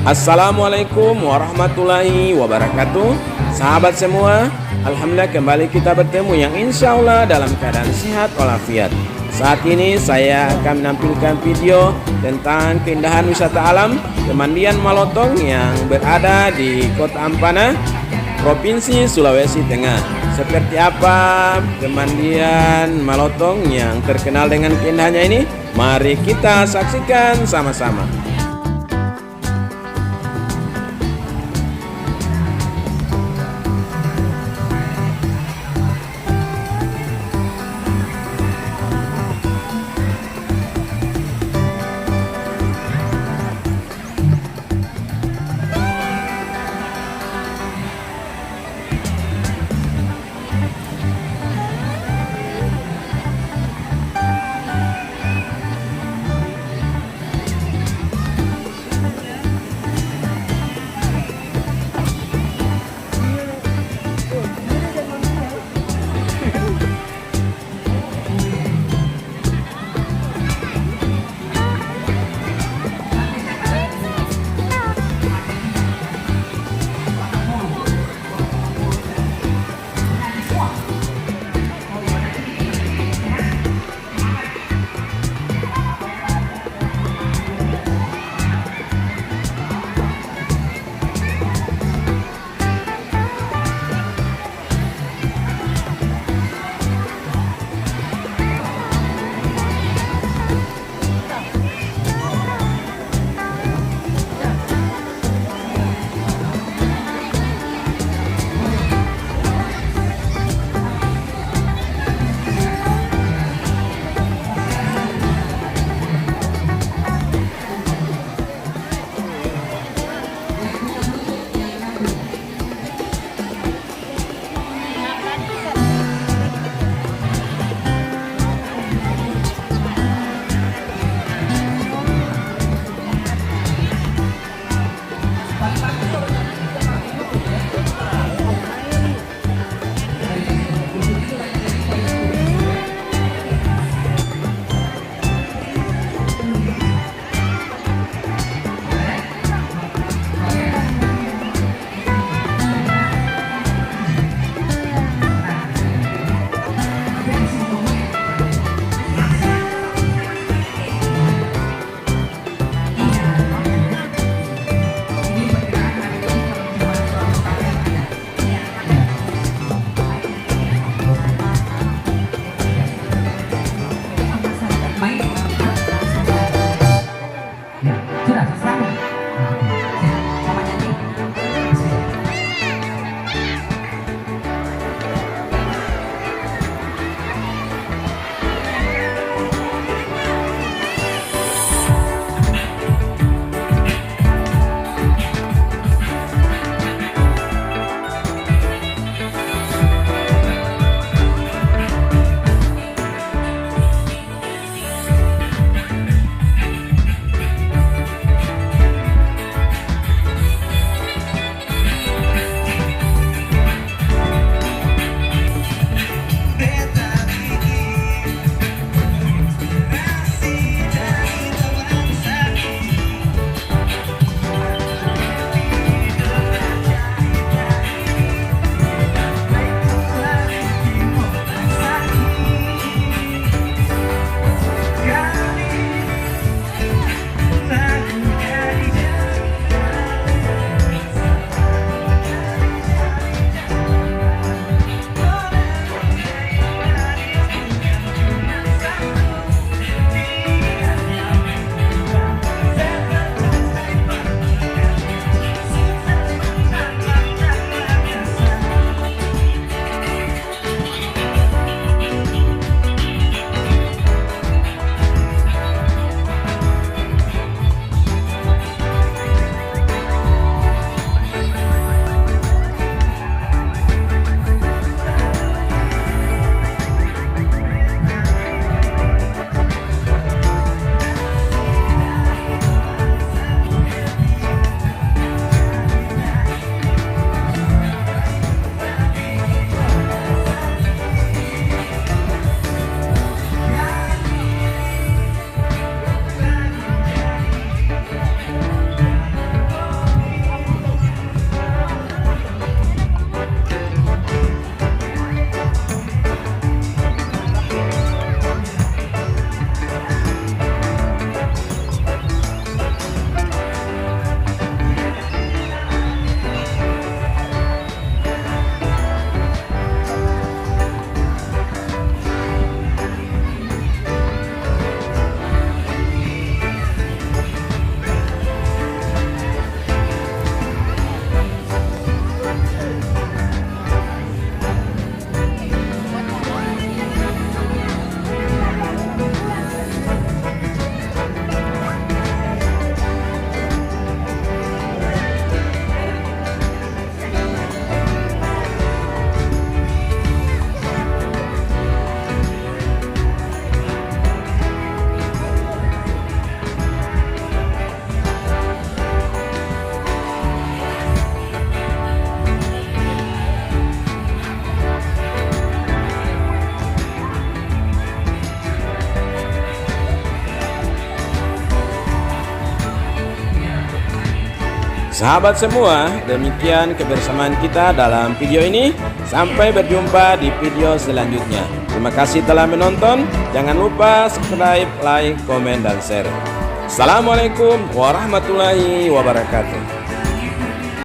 Assalamualaikum warahmatullahi wabarakatuh. Sahabat semua, alhamdulillah kembali kita bertemu yang insya Allah dalam keadaan sehat walafiat. Saat ini saya akan menampilkan video tentang keindahan wisata alam Pemandian Malotong yang berada di Kota Ampana, Provinsi Sulawesi Tengah. Seperti apa Pemandian Malotong yang terkenal dengan keindahannya ini? Mari kita saksikan sama-sama. Sahabat semua, demikian kebersamaan kita dalam video ini. Sampai berjumpa di video selanjutnya. Terima kasih telah menonton. Jangan lupa subscribe, like, komen, dan share. Assalamualaikum warahmatullahi wabarakatuh.